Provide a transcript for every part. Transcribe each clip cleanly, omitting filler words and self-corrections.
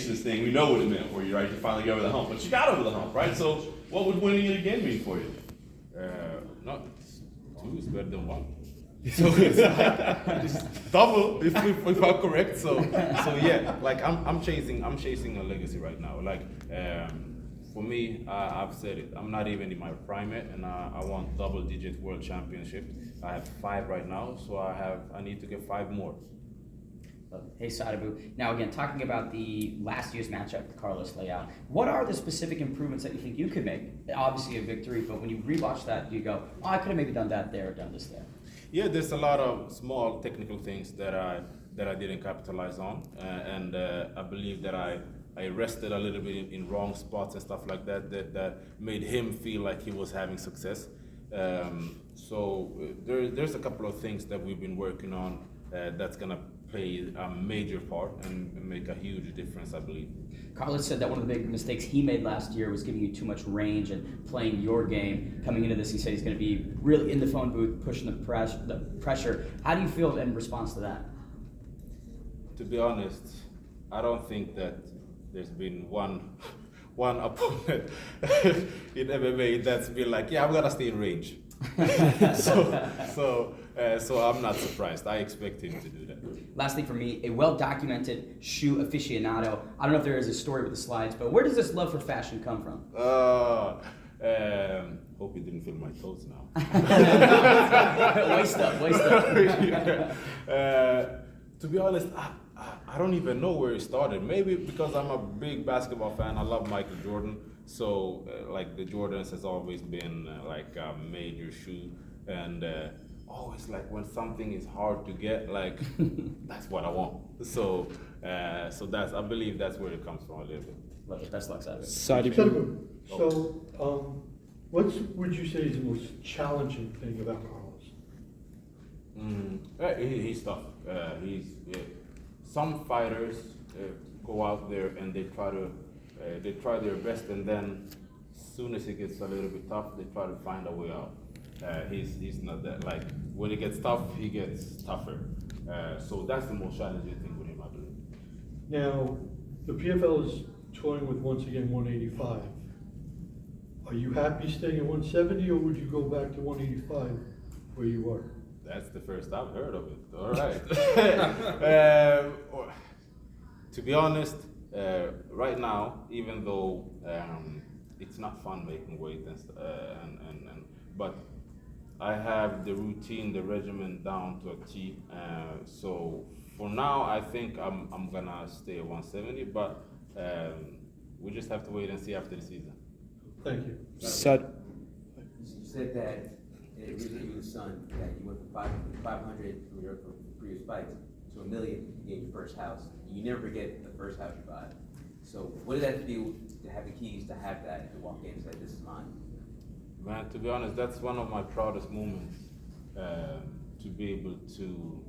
Nations thing, we know what it meant for you, right? You finally got over the hump, but you got over the hump, right? So what would winning it again mean for you? No, 2 is better than 1. So it's double if I'm correct. So yeah, like I'm chasing a legacy right now. Like for me, I've said it. I'm not even in my prime yet, and I want double-digit world championship. I have 5 right now, so I need to get 5 more. Hey Sadibou. Now again, talking about the last year's matchup with Carlos Leal, what are the specific improvements that you think you could make? Obviously a victory, but when you rewatch that, you go, oh, I could have maybe done that there or done this there. Yeah, there's a lot of small technical things that I didn't capitalize on, and I believe that I rested a little bit in wrong spots and stuff like that made him feel like he was having success. So there's a couple of things that we've been working on that's gonna play a major part and make a huge difference, I believe. Carlos said that one of the big mistakes he made last year was giving you too much range and playing your game. Coming into this, he said he's going to be really in the phone booth, pushing the pressure. How do you feel in response to that? To be honest, I don't think that there's been one opponent in MMA that's been like, yeah, I'm gonna stay in range. So I'm not surprised. I expect him to do that. Last thing for me, a well-documented shoe aficionado. I don't know if there is a story with the slides, but where does this love for fashion come from? Hope you didn't feel my toes now. Waist up. To be honest, I don't even know where it started. Maybe because I'm a big basketball fan. I love Michael Jordan. So like the Jordans has always been like a major shoe, and always like when something is hard to get, like that's what I want. So that's, I believe that's where it comes from a little bit. Love it. Best luck, Sadibou. Sadibou, so what would you say is the most challenging thing about Carlos? He's tough. Some fighters go out there and they try their best, and then as soon as it gets a little bit tough, they try to find a way out. He's not that. Like when it gets tough, he gets tougher. So that's the most challenging thing with him, I believe. Now, the PFL is toying with once again 185. Are you happy staying at 170, or would you go back to 185 where you were? That's the first I've heard of it. All right. To be honest, right now, even though it's not fun making weight but I have the routine, the regimen down to a T. So for now, I think I'm gonna stay at 170, but we just have to wait and see after the season. Thank you. You said that in an interview with Sun that you went from 500 from your previous fights to $1 million to get your first house. You never forget the first house you bought. So what did that feel to have the keys to have that, to walk in and say, this is mine? Man, to be honest, that's one of my proudest moments, to be able to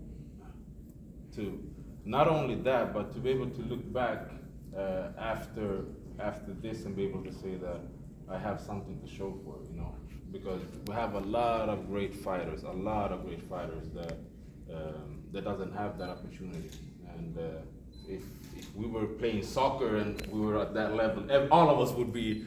not only that, but to be able to look back after this and be able to say that I have something to show for it, you know, because we have a lot of great fighters that doesn't have that opportunity. And if we were playing soccer and we were at that level, all of us would be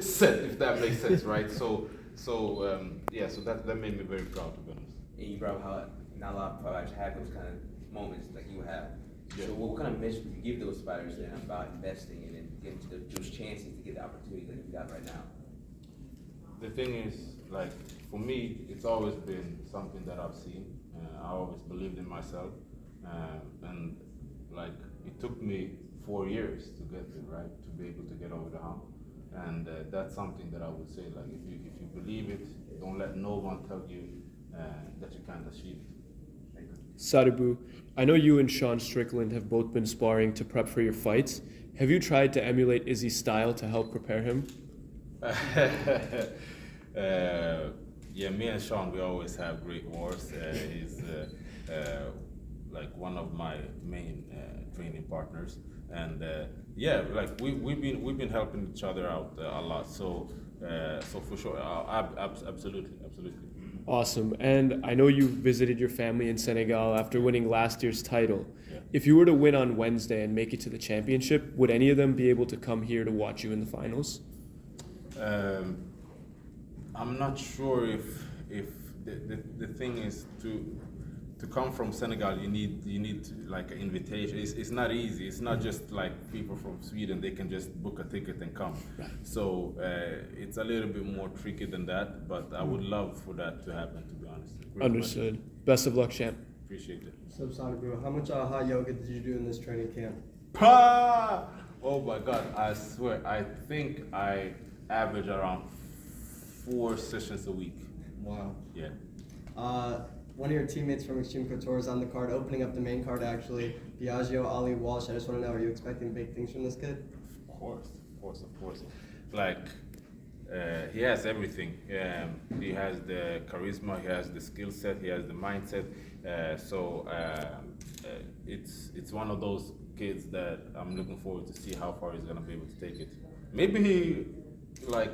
set, if that makes sense, right? So that made me very proud, to be honest. And you brought how not a lot of fighters have those kind of moments like you have. Yeah. So what kind of message would you give those fighters then about investing and then getting to those chances to get the opportunity that you got right now? The thing is, like, for me, it's always been something that I've seen. I always believed in myself, and like it took me 4 years to get there, right? To be able to get over the hump, and that's something that I would say, like, if you believe it, don't let no one tell you that you can't achieve it. Sadibou, I know you and Sean Strickland have both been sparring to prep for your fights. Have you tried to emulate Izzy's style to help prepare him? Yeah, me and Sean, we always have great wars. He's like one of my main training partners, and yeah, like we've been helping each other out a lot. So for sure, absolutely. Awesome. And I know you visited your family in Senegal after winning last year's title. Yeah. If you were to win on Wednesday and make it to the championship, would any of them be able to come here to watch you in the finals? I'm not sure if the thing is to come from Senegal, you need like an invitation. It's not easy. It's not just like people from Sweden, they can just book a ticket and come. So it's a little bit more tricky than that, but I would love for that to happen, to be honest. Great Understood. question. Best of luck, champ. Appreciate it. So Sadibou, how much hot yoga did you do in this training camp? Ah! Oh my God, I swear, I think I average around 4 sessions a week. Wow. Yeah. One of your teammates from Extreme Couture is on the card, opening up the main card actually. Biagio Ali Walsh. I just want to know, are you expecting big things from this kid? Of course. Like, he has everything. He has the charisma, he has the skill set, he has the mindset. It's one of those kids that I'm looking forward to see how far he's gonna be able to take it. Maybe he like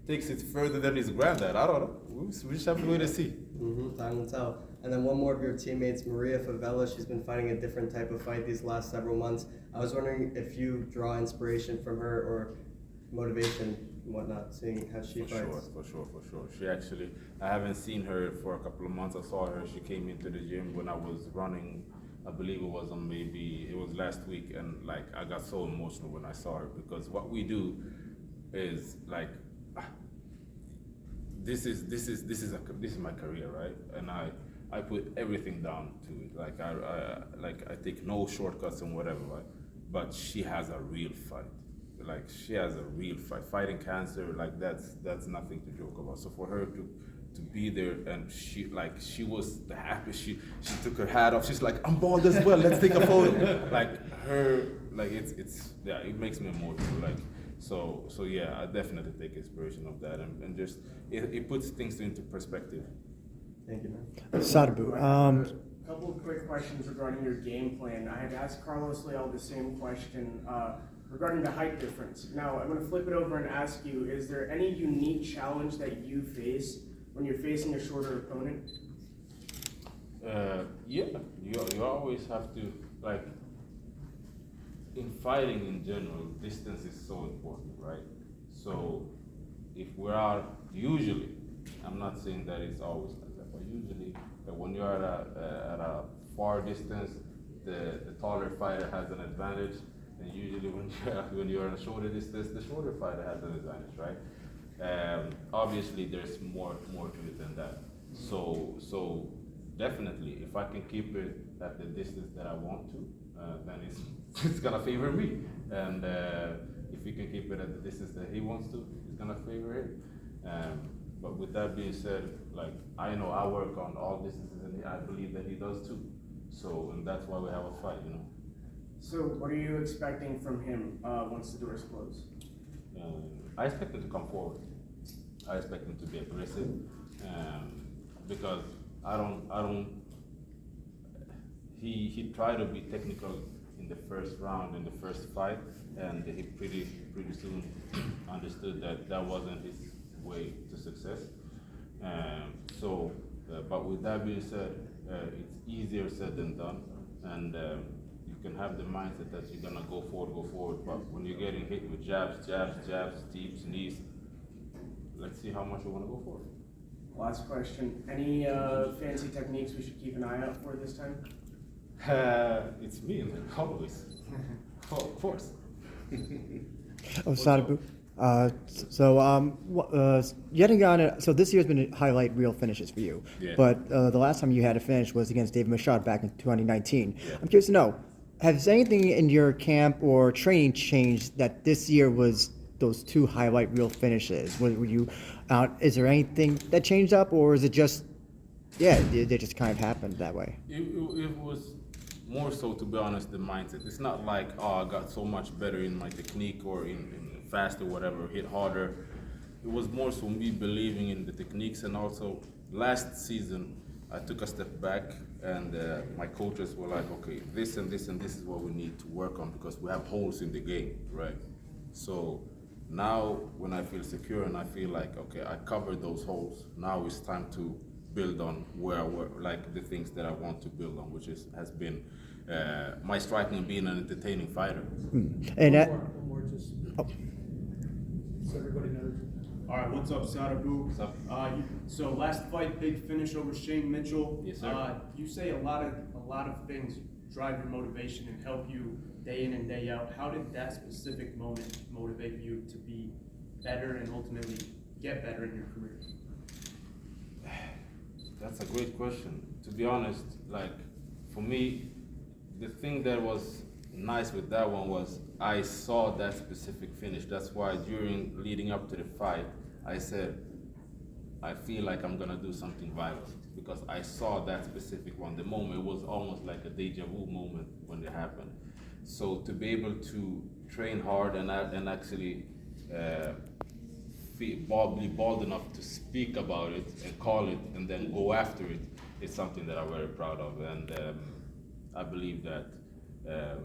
takes it further than his granddad. I don't know. We just have to wait and see. Time will tell. And then one more of your teammates, Maria Favela, she's been fighting a different type of fight these last several months. I was wondering if you draw inspiration from her or motivation and whatnot, seeing how she fights. For sure. She actually, I haven't seen her for a couple of months. I saw her, she came into the gym when I was running, I believe it was last week, and like I got so emotional when I saw her, because what we do is like, this is my career, right? And I put everything down to it. Like I take no shortcuts and whatever, right? But she has a real fight. Like she has a real fight. Fighting cancer, like that's nothing to joke about. So for her to be there, and she was the happiest. She took her hat off. She's like, I'm bald as well. Let's take a photo. It makes me emotional. Like so yeah, I definitely take inspiration of that, and just it puts things into perspective. Thank you, man. Sadibou, A couple of quick questions regarding your game plan. I had asked Carlos Leal the same question regarding the height difference. Now, I'm going to flip it over and ask you, is there any unique challenge that you face when you're facing a shorter opponent? Yeah, you always have to, like, in fighting in general, distance is so important, right? So if we are usually, I'm not saying that it's always like that, but usually when you are at a far distance, the taller fighter has an advantage, and usually when you're at a shorter distance, the shorter fighter has an advantage, right? Obviously, there's more to it than that. So definitely, if I can keep it at the distance that I want to, then it's gonna favor me. And if he can keep it at the distance that he wants to, it's gonna favor him. But with that being said, like I know I work on all distances, and I believe that he does too. So, and that's why we have a fight, you know. So what are you expecting from him once the doors close? I expect him to come forward. I expect him to be aggressive, because I don't. He tried to be technical in the first round, in the first fight, and he pretty soon understood that wasn't his way to success. But with that being said, it's easier said than done, and you can have the mindset that you're gonna go forward. But when you're getting hit with jabs, deeps, knees, let's see how much you want to go for. Last question. Any fancy techniques we should keep an eye out for this time? It's me, always. Of course. Sadibou. You hadn't gotten so this year's been a highlight reel finishes for you. Yeah. But the last time you had a finish was against David Machado back in 2019. Yeah. I'm curious to know, has anything in your camp or training changed that this year was those two highlight reel finishes? Were you is there anything that changed up, or is it just, they just kind of happened that way? It was more so, to be honest, the mindset. It's not like, I got so much better in my technique or in fast or whatever, hit harder. It was more so me believing in the techniques, and also last season I took a step back, and my coaches were like, okay, this and this and this is what we need to work on, because we have holes in the game, right? So now when I feel secure and I feel like, okay, I covered those holes, now it's time to build on where I work, like the things that I want to build on, which has been my striking and being an entertaining fighter. And that, One more, just oh, so everybody knows. All right, what's up, Sadibou? What's up? So last fight, big finish over Shane Mitchell. Yes, sir. You say a lot of things drive your motivation and help you day in and day out. How did that specific moment motivate you to be better and ultimately get better in your career? That's a great question. To be honest, like for me, the thing that was nice with that one was I saw that specific finish. That's why during leading up to the fight, I said, I feel like I'm gonna do something violent because I saw that specific one. The moment was almost like a deja vu moment when it happened. So to be able to train hard and actually be bold enough to speak about it and call it and then go after it is something that I'm very proud of. And I believe that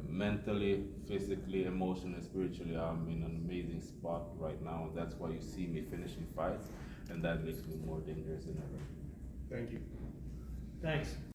mentally, physically, emotionally, spiritually, I'm in an amazing spot right now. And that's why you see me finishing fights, and that makes me more dangerous than ever. Thank you. Thanks.